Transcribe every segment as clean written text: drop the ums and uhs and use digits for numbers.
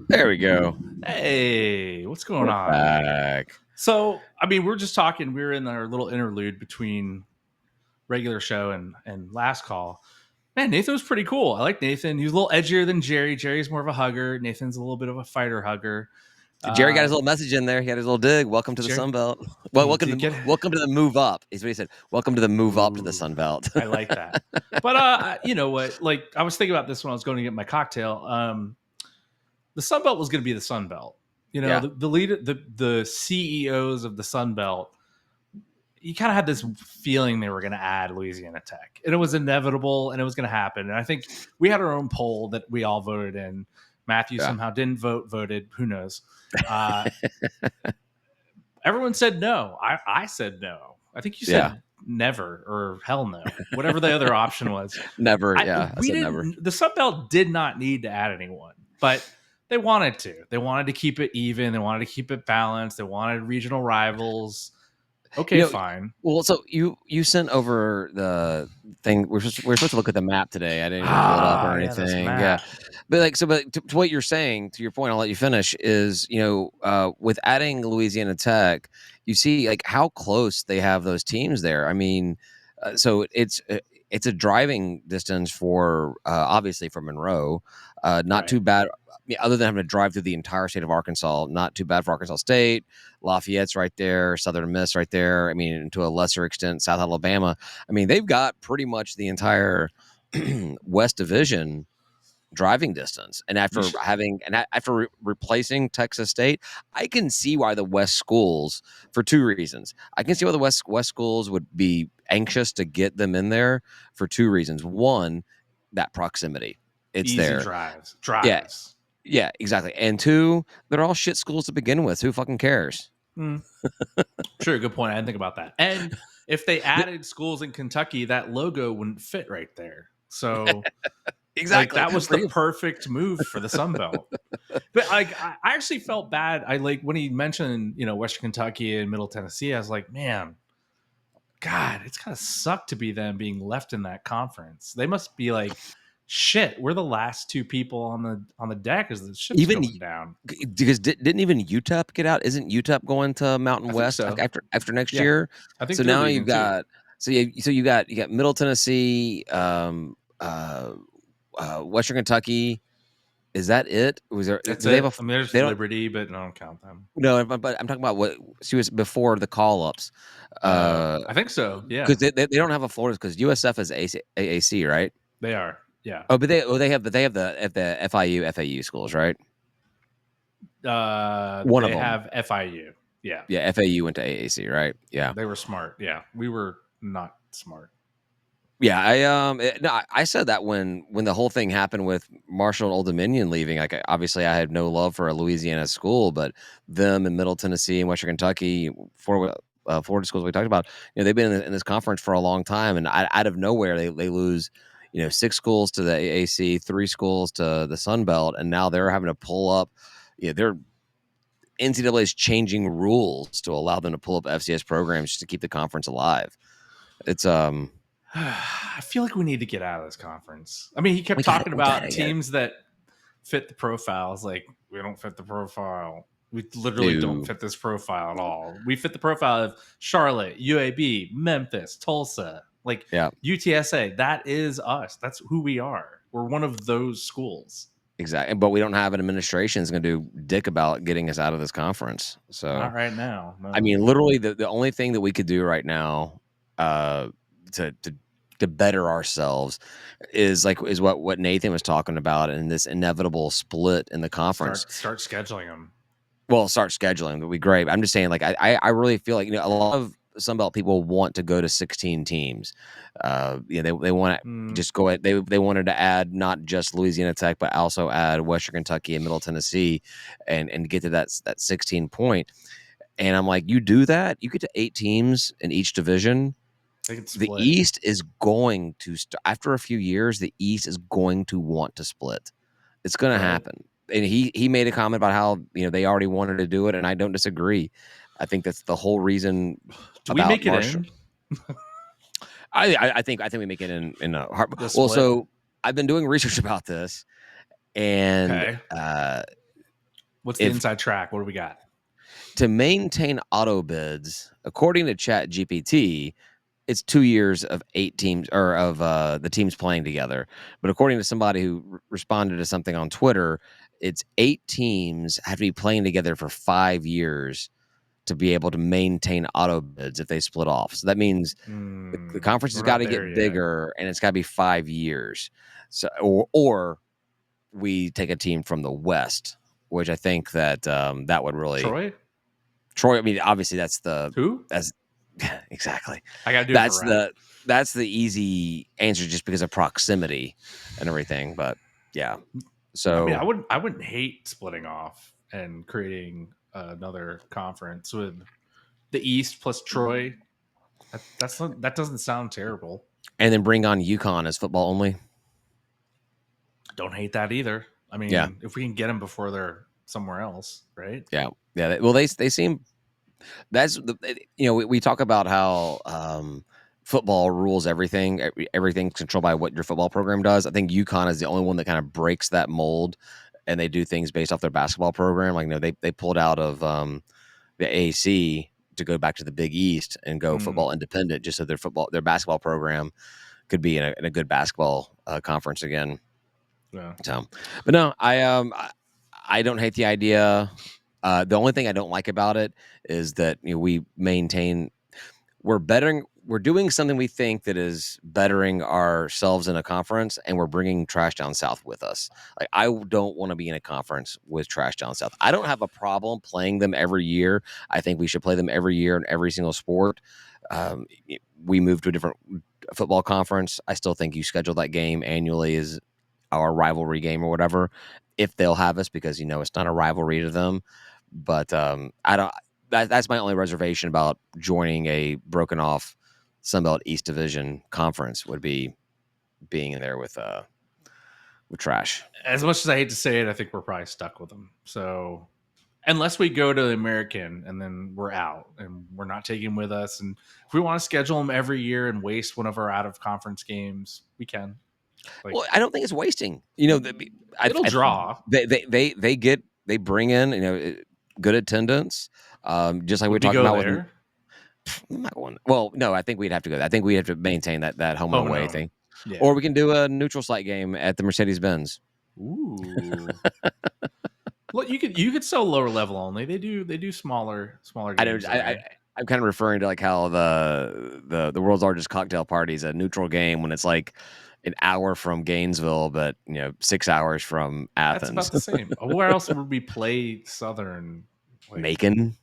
There we go. Hey, what's going We're on? back. So, I mean, we're just talking. We were in our little interlude between regular show and last call. Man, Nathan was pretty cool. I like Nathan. He was a little edgier than Jerry. Jerry's more of a hugger. Nathan's a little bit of a fighter hugger. Jerry got Uh, his little message in there. He had his little dig. Welcome to the Jerry, Sun Belt. Well, he did get. welcome to the move up. Is what he said. Welcome to the move up to the Ooh, Sun Belt. I like that. But you know what? Like, I was thinking about this when I was going to get my cocktail. The Sun Belt was going to be the Sun Belt. You know, Yeah. the leader, the CEOs of the Sun Belt, you kind of had this feeling they were going to add Louisiana Tech, and it was inevitable, and it was going to happen. And I think we had our own poll that we all voted in. Matthew Yeah. somehow didn't vote, voted. Who knows? Uh, Everyone said no. I said no. I think you Yeah. said never or hell no, whatever the other option was. Never. Yeah. I We said never. didn't. The Sun Belt did not need to add anyone, but they wanted to. They wanted to keep it even. They wanted to keep it balanced. They wanted regional rivals. You Okay, know, fine. well, so you sent over the thing. We're supposed to look at the map today. I didn't even pull it up Ah, or yeah, this anything. Yeah, map. but to what you're saying, to your point, I'll let you finish. Is with adding Louisiana Tech, you see like how close they have those teams there. I mean, so it's a driving distance for obviously for Monroe, not Right. too bad. Other than having to drive through the entire state of Arkansas, not too bad for Arkansas State. Lafayette's right there, Southern Miss right there. I mean, to a lesser extent, South Alabama. I mean, they've got pretty much the entire West Division driving distance. And You after should. replacing Texas State, I can see why the West schools, for two reasons. I can see why the West schools would be anxious to get them in there for two reasons. One, that proximity. It's Easy there. drives. Yeah, Drives. yeah, exactly. And two, they're all shit schools to begin with. Who fucking cares? Hmm. Sure, good point. I didn't think about that. And if they added schools in Kentucky, that logo wouldn't fit right there. So, like, Exactly. that was For the you. perfect move for the Sun Belt. But like, I actually felt bad. I like when he mentioned, Western Kentucky and Middle Tennessee. I was like, man, God, it's kind of sucked to be them being left in that conference. They must be like, shit. We're the last two people on the deck as the ship's Even going down. because didn't even UTEP get out? Isn't UTEP going to Mountain I think West so. after next Yeah, year? I think So they're now you've leaving too. got you got Middle Tennessee, Western Kentucky. Is that it? Was there? That's Do they have it. a? I mean, there's They don't. Liberty, but I don't count them. No, but I'm talking about what she was before the call ups. I think so. Yeah, Because they don't have a Florida because USF is AAC, right? they are. Yeah. Oh, but they have the FIU FAU schools, right? One of They them. have FIU. Yeah, Yeah, FAU went to AAC, right? Yeah. they were smart. Yeah, we were not smart. Yeah, I said that when the whole thing happened with Marshall and Old Dominion leaving. Like, obviously, I had no love for a Louisiana school, but them in Middle Tennessee and Western Kentucky, Florida schools we talked about, they've been in this conference for a long time, and out of nowhere they lose, six schools to the AAC, three schools to the Sun Belt, and now they're having to pull up. They're NCAA is changing rules to allow them to pull up FCS programs just to keep the conference alive. It's I feel like we need to get out of this conference. I mean, he kept we got talking we got about to get teams that fit the profiles. Like, we don't fit the profile. We literally don't new. fit this profile at all. We fit the profile of Charlotte, UAB, Memphis, Tulsa, like Yeah, UTSA. That is us. That's who we are. We're one of those schools. exactly. But we don't have an administration that's going to do dick about getting us out of this conference. So, Not right now. I No. mean, literally, the only thing that we could do right now, uh, to better ourselves, is what Nathan was talking about, and this inevitable split in the conference. Start scheduling them. Well, start scheduling would be great. I'm just saying, like, I really feel like a lot of Sunbelt people want to go to 16 teams. They want to just go ahead. They wanted to add not just Louisiana Tech, but also add Western Kentucky and Middle Tennessee, and get to that 16 point. And I'm like, you do that, you get to 8 teams in each division. They can The split. East is going to after a few years, the East is going to want to split. It's going to Right. happen. And he made a comment about how they already wanted to do it, and I don't disagree. I think that's the whole reason Do we about make it Marshall. in I think we make it in a the well. split? So I've been doing research about this, and Okay. What's the if inside track? What do we got? to maintain auto bids, according to Chat GPT, it's 2 years of 8 teams or of, the teams playing together, but according to somebody who responded to something on Twitter, it's 8 teams have to be playing together for 5 years to be able to maintain auto bids if they split off. So that means the conference has We're not gotta there get yet. bigger, and it's gotta be 5 years. So or we take a team from the West, which I think that, that would really Troy? Troy, I mean, obviously, Who? that's exactly. I gotta do it for That's Ryan. the easy answer just because of proximity and everything, but yeah. I mean, So I wouldn't hate splitting off and creating another conference with the East plus Troy. That doesn't sound terrible. and then bring on UConn as football only. Don't hate that either. I Yeah, mean, if we can get them before they're somewhere else, right? yeah, yeah, well, they seem that's the we talk about how, football rules everything, everything's controlled by what your football program does. I think UConn is the only one that kinda breaks that mold, and they do things based off their basketball program, like, they pulled out of, the AAC to go back to the Big East and go Mm, football independent, just so their basketball program could be in a good basketball conference again. yeah. So, but no, I don't hate the idea. The only thing I don't like about it is that we maintain we're doing something we think that is bettering ourselves in a conference, and we're bringing trash down south with us. Like, I don't want to be in a conference with trash down south. I don't have a problem playing them every year. I think we should play them every year in every single sport. um, we moved to a different football conference. I still think you schedule that game annually as our rivalry game or whatever, if they'll have us, because it's not a rivalry to them. But I don't. That's my only reservation about joining a broken off Sunbelt East Division conference, would be being in there with trash. As much as I hate to say it, I think we're probably stuck with them. So unless we go to the American and then we're out and we're not taking them with us, and if we want to schedule them every year and waste one of our out of conference games, we can. Like Well, I don't think it's wasting. it'll draw. They bring in good attendance. Just like we Would we talked go about with there? I'm not going. Well, no, I think we'd have to go. I think we have to maintain that home and Home and away home. thing, Yeah. or we can do a neutral site game at the Mercedes Benz. Ooh. Well, you could sell lower level only. They do smaller I don't. games there. I'm kind of referring to like how the world's largest cocktail party is a neutral game when it's like an hour from Gainesville, but 6 hours from That's about Athens. the same. Where else would we play Southern? Like, Macon,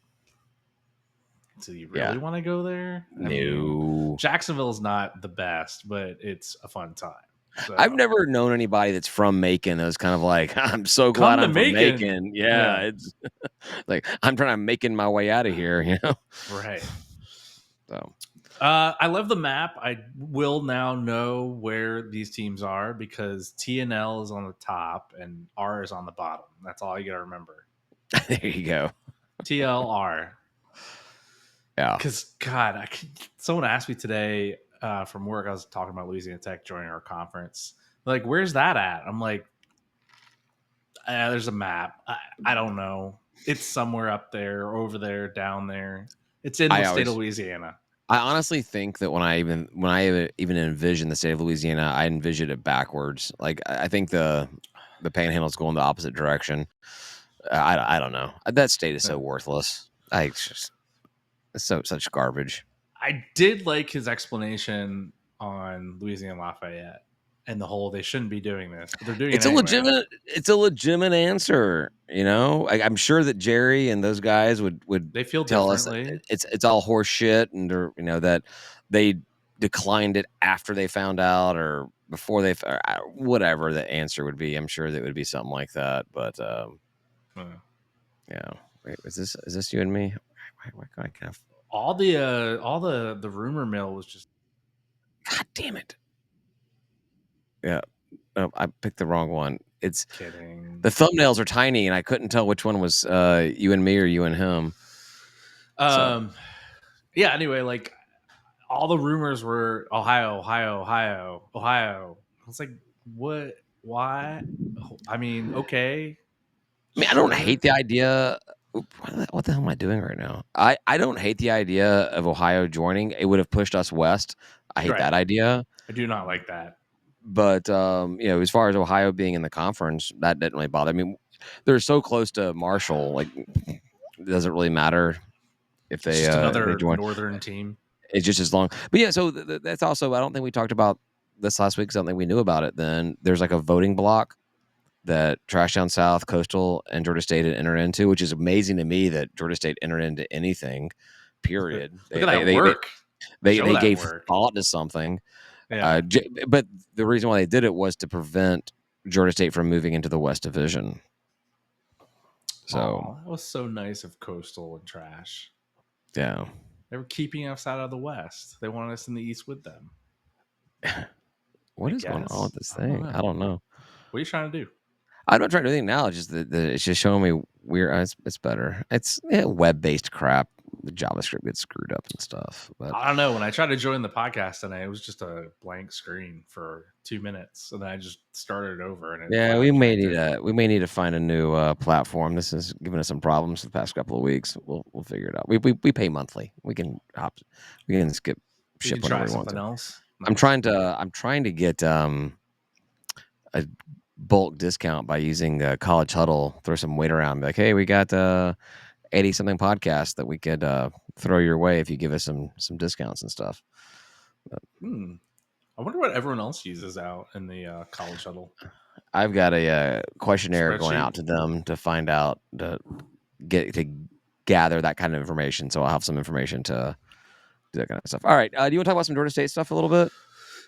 do you really yeah, want to go there? I mean, no. Jacksonville's not the best, but it's a fun time. I've So never known anybody that's from Macon that was kind of like, I'm so glad come to I'm from Macon. Macon. Yeah, Yeah, it's like I'm trying to making my way out of here. right. So I love the map. I will now know where these teams are because TNL is on the top and R is on the bottom. That's all you got to remember. there you go. TLR. Yeah. Because God, someone asked me today from work. I was talking about Louisiana Tech joining our conference. Like, where's that at? I'm like, there's a map. I don't know. It's somewhere up there, over there, down there. It's in I the state of always Louisiana. I honestly think that when I even envision the state of Louisiana, I envision it backwards. Like, I think the panhandle's going the opposite direction. I don't know. That state is so Yeah. worthless. It's such garbage. I did like his explanation on Louisiana Lafayette and the whole they shouldn't be doing this, but they're doing it anyway. It's a legitimate answer. I'm sure that Jerry and those guys would They feel tell us that differently. it's all horse shit, and that they declined it after they found out or before whatever the answer would be. I'm sure that would be something like that. But Uh, yeah, wait, is this you and me? Why can I kind of? all the rumor mill was just God damn it! Yeah, no, I picked the wrong one. It's kidding. the thumbnails are tiny, and I couldn't tell which one was you and me or you and him. So Um, yeah. Anyway, like all the rumors were Ohio, Ohio, Ohio, Ohio. I was like, what? Why? I mean, okay. I mean, I don't Sure. hate the idea. What the hell am I doing right now? I don't hate the idea of Ohio joining. It would have pushed us west. I hate Right. that idea. I do not like that. But as far as Ohio being in the conference, that didn't really bother. I mean, they're so close to Marshall. Like, it doesn't really matter if It's they just they another join. northern team. It's just as long. But yeah, so that's also. I don't think we talked about this last week. Something we knew about it. Then there's like a voting block that Trash Down South, Coastal, and Georgia State had entered into, which is amazing to me that Georgia State entered into anything. Period. Look at that work. Show They that gave work. thought to something. Yeah. But the reason why they did it was to prevent Georgia State from moving into the West Division. So Aw, it was so nice of Coastal and Trash. yeah, They were keeping us out of the West. They wanted us in the East with them. what I is going on guess. with this I don't thing? know. I don't know. What are you trying to do? I'm not trying to do anything now. Just that it's just showing me weird. It's better. It's web based crap. The JavaScript gets screwed up and stuff. But I don't know. When I tried to join the podcast tonight, it was just a blank screen for 2 minutes, and then I just started over, and it yeah, finally connected. we may need to find a new platform. This has given us some problems the past couple of weeks. We'll figure it out. We pay monthly. We can skip You ship can try whenever we want something to. else. I'm Nice. trying to get a bulk discount by using College Huddle. Throw some weight around. Be like, hey, we got 80 something podcasts that we could throw your way if you give us some discounts and stuff. I wonder what everyone else uses out in the College Huddle. I've got a questionnaire going Spreadsheet? out to them to find out to gather that kind of information. So I'll have some information to do that kind of stuff. All right, do you want to talk about some Georgia State stuff a little bit?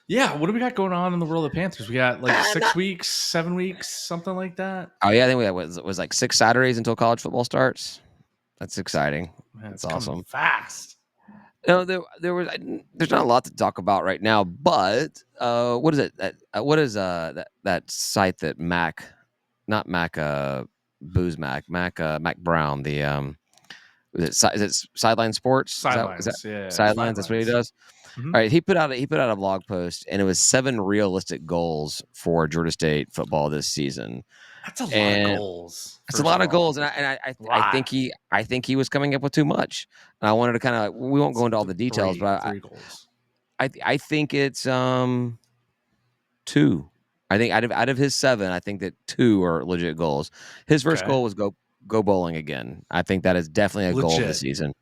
Yeah, what do we got going on in the world of Panthers? We got like 6 Not- weeks, 7 weeks, something like that. Oh yeah, I think was like 6 Saturdays until college football starts. That's exciting. Man, That's it's coming awesome. fast. No, there's not a lot to talk about right now, but what is it? What is that site that Booze Mac Brown, the is it Sideline Sports? Sidelines, Is that yeah. Sidelines? That's what he does. Mhm. All right, he put out a blog post, and it was 7 realistic goals for Georgia State football this season. That's a lot of And goals. it's a lot of goals, and I think he was coming up with too much. And I wanted to kind of we won't go into all the details, but three goals. I think it's 2. I think out of his 7, I think that 2 are legit goals. His first Okay. goal was go bowling again. I think that is definitely a goal of the Legit. season.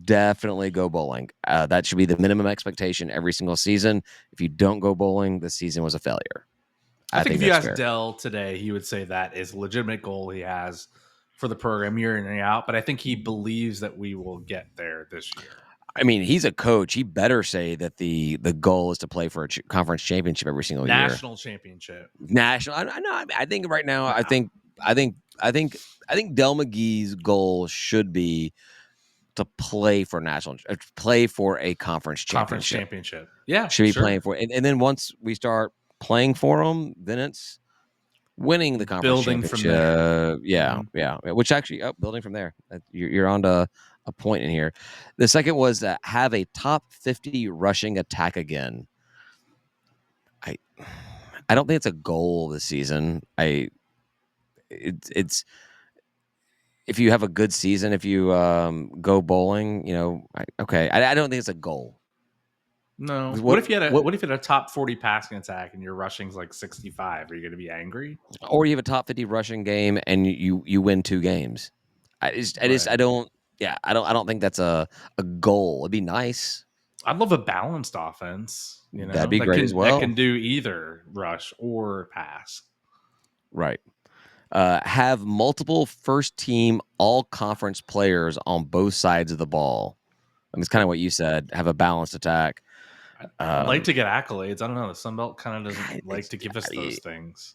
Definitely go bowling. That should be the minimum expectation every single season. If you don't go bowling, the season was a failure. I think if you that's asked fair. Dell today, he would say that is a legitimate goal he has for the program year in and out. But I think he believes that we will get there this year. I mean, he's a coach. He better say that the goal is to play for a conference championship every single year. National championship. National. I know. I think right now, I think Del McGee's goal should be to play for play for a conference championship. Yeah, should be playing for, and then once we start playing for them, then it's winning the conference Building championship. from there. Yeah. Which actually, building from there, you're on to a point in here. The second was have a top 50 rushing attack again. I don't think it's a goal this season. It's if you have a good season, if you go bowling, okay. I don't think it's a goal. No. What if you had a top 40 passing attack and your rushing's like 65? Are you going to be angry? Or you have a top 50 rushing game and you win 2 games. I don't think that's a goal. It'd be nice. I'd love a balanced offense. That'd be great as well. That can do either rush or pass. Right. Have multiple first team all conference players on both sides of the ball. I mean, it's kind of what you said. Have a balanced attack. I'd like to get accolades. I don't know. The Sun Belt kind of doesn't like to give us those things.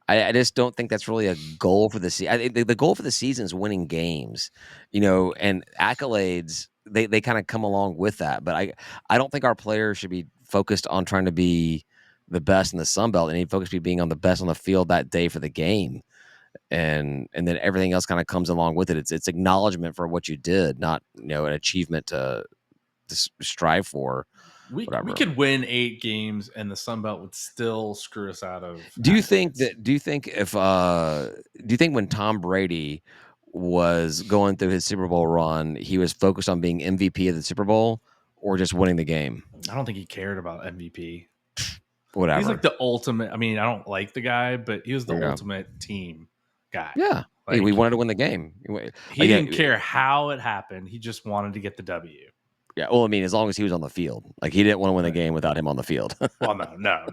I just don't think that's really a goal for the season. The goal for the season is winning games, and accolades. They kind of come along with that, but I don't think our players should be focused on trying to be the best in the Sun Belt. They need to focus on being on the best on the field that day for the game, and then everything else kind of comes along with it. It's acknowledgement for what you did, not an achievement to strive for. We whatever. could win 8 games and the Sun Belt would still screw us out of Do you think accolades. that? Do you think if? Do you think when Tom Brady was going through his Super Bowl run, he was focused on being MVP of the Super Bowl or just winning the game? I don't think he cared about MVP. He's like Whatever. the ultimate. I mean, I don't like the guy, but he was the Yeah. ultimate team guy. Yeah. Hey, we Like wanted to win the game. he Again, didn't care how it happened. He just wanted to get the W. yeah. Well, I mean, as long as he was on the field, like he didn't want to win the Right. game without him on the field. Well, no.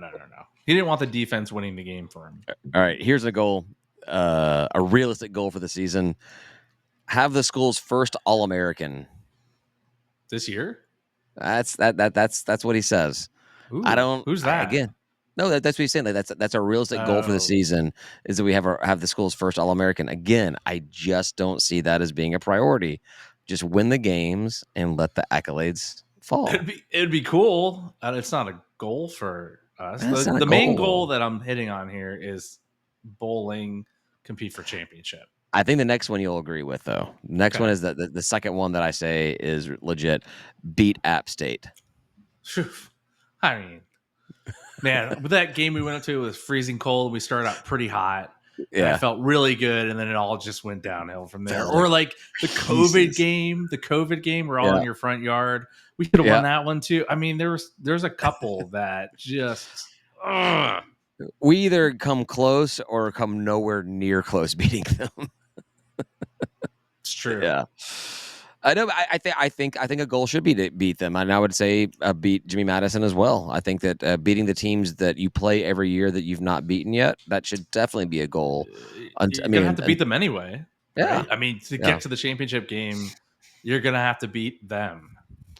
He didn't want the defense winning the game for him. All right. Here's a goal, a realistic goal for the season: have the school's first All-American. This year? That's what he says. I Ooh, don't. who's that? Again, no, that's what he's saying. Like that's a realistic goal for the Oh, season is that we have the school's first All American. Again, I just don't see that as being a priority. Just win the games and let the accolades fall. it'd be cool. It's not a goal for us. That's not a The main goal goal. that I'm hitting on here is bowling, compete for championship. I think the next one you'll agree with though. Next Okay. one is the second one that I say is legit. Beat App State. Phew. I mean, man, with that game we went up to, it was freezing cold. We started out pretty hot. And I Yeah. felt really good, and then it all just went downhill from there. Felt Or like like the COVID pieces. game, we're all Yeah. in your front yard. We could have Yeah. won that one too. I mean, there's a couple that just ugh. We either come close or come nowhere near close beating them. It's true. Yeah. I know. I think a goal should be to beat them, and I would say beat Jimmy Madison as well. I think that beating the teams that you play every year that you've not beaten yet, that should definitely be a goal. I You're gonna have mean, to beat them anyway, yeah, right? I mean, to yeah, get to the championship game, you're gonna have to beat them.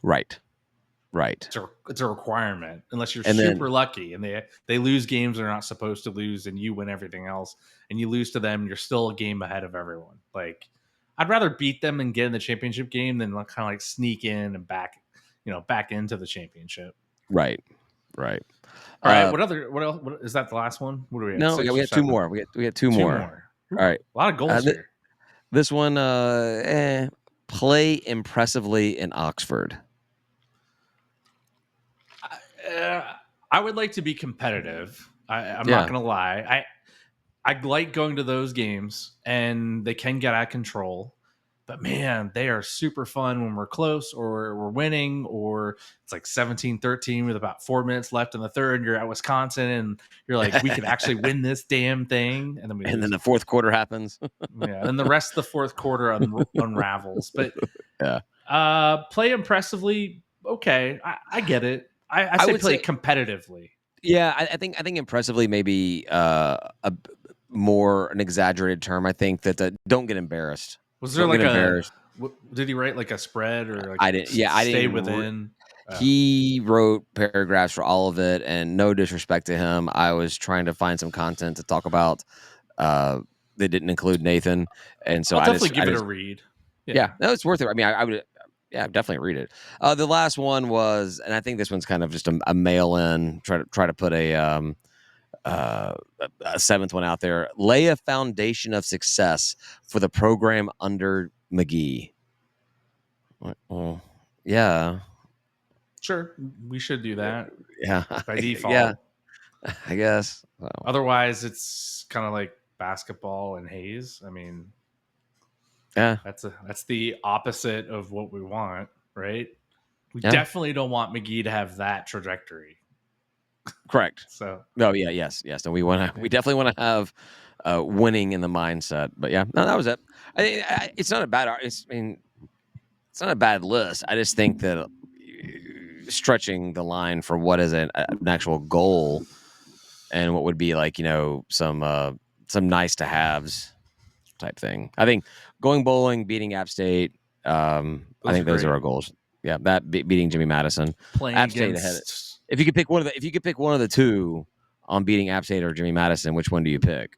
right, right, It's a requirement unless you're and super then lucky and they lose games they're not supposed to lose and you win everything else and you lose to them, you're still a game ahead of everyone. Like I'd rather beat them and get in the championship game than like, kind of like sneak in and back into the championship. right, right. All right, what else? What is that? The last one? What are we at? No, yeah, Six we or got two seven? more. We got two Two more. more. Ooh, All right. a lot of goals here. This one, play impressively in Oxford. I would like to be competitive. I'm Yeah. not gonna lie. I like going to those games, and they can get out of control. But man, they are super fun when we're close or we're winning, or it's like 17-13 with about 4 minutes left in the third. And you're at Wisconsin, and you're like, we could actually win this damn thing, and then we And then lose the it. fourth quarter happens. Yeah, and the rest of the fourth quarter unravels. But Yeah. play impressively. Okay, I get it. I I say would play say, competitively. yeah, I think impressively maybe more an exaggerated term. I think that don't get embarrassed. Was there Don't get like embarrassed. did he write like a spread or like I didn't. Yeah, I stay didn't. within? He wrote paragraphs for all of it, and no disrespect to him, I was trying to find some content to talk about. Uh, they didn't include Nathan, and so I'll I definitely just, give it a read. yeah, no, it's worth it. I mean, I would, yeah, definitely read it. The last one was, and I think this one's kind of just a mail in. Try to put uh, a seventh one out there. Lay a foundation of success for the program under McGee. Well, yeah, Sure, we should do that yeah, by yeah. default. I guess. So, Otherwise, it's kind of like basketball and Hayes. I mean, yeah, that's the opposite of what we want, right? We yeah, definitely don't want McGee to have that trajectory. correct. So No, yeah, yes. No, we definitely want to have winning in the mindset. But yeah, no, that was it. It's not a bad. I mean, it's not a bad list. I just think that stretching the line for what is an actual goal and what would be like, some nice to haves type thing. I think going bowling, beating App State. I those are think those are great. our goals. Yeah, that beating Jimmy Madison, Playing App State ahead. against If you could pick one of the two on beating App State or Jimmy Madison, which one do you pick?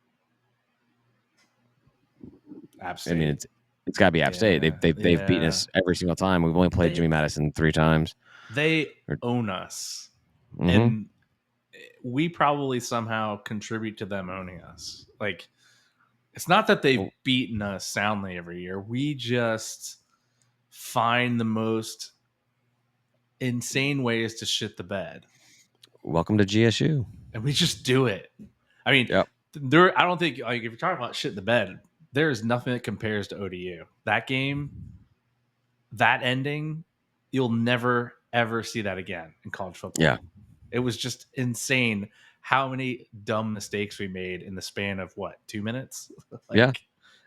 App I mean, State. it's got to be App State. They've beaten Yeah. us every single time. We've only played They Jimmy Madison 3 times. they own us, Mm-hmm. and we probably somehow contribute to them owning us. Like it's not that they've beaten us soundly every year. We just find the most insane ways to shit the bed, Welcome to GSU. and we just do it. I mean, Yep. I don't think like if you're talking about shit in the bed, there is nothing that compares to ODU. That game, that ending, you'll never ever see that again in college football. Yeah. It was just insane how many dumb mistakes we made in the span of what 2 minutes. Like, Yeah.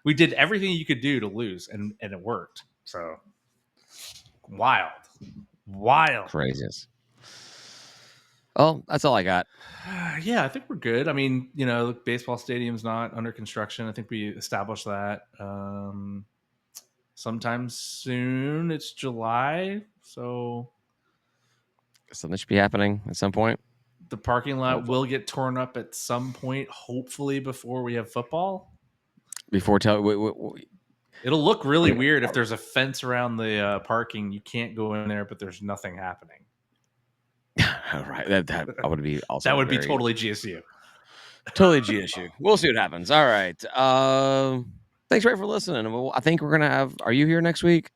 we did everything you could do to lose, and it worked. So wild. Craziness. Oh, that's all I got. Yeah, I think we're good. I mean, the baseball stadium's not under construction. I think we established that. Sometime soon. It's July, so Something should be happening at some point. the parking lot will get torn up at some point, hopefully before we have football. Before It'll look really weird if there's a fence around the parking. You can't go in there, but there's nothing happening. right, that would be also that would be totally GSU. Totally GSU. We'll see what happens. All right. Thanks, Ray, for listening. I think we're gonna have. Are you here next week?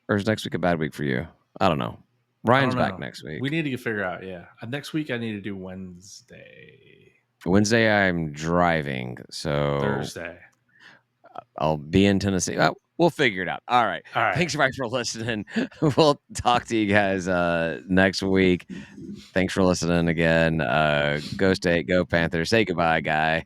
Or is next week a bad week for you? I don't know. Ryan's back next week. We need to figure out. Yeah, next week I need to do Wednesday. Wednesday I'm driving, so Thursday I'll be in Tennessee. We'll figure it out. All right. Thanks, everybody, for listening. We'll talk to you guys next week. Thanks for listening again. Go State, go Panthers. Say goodbye, guy.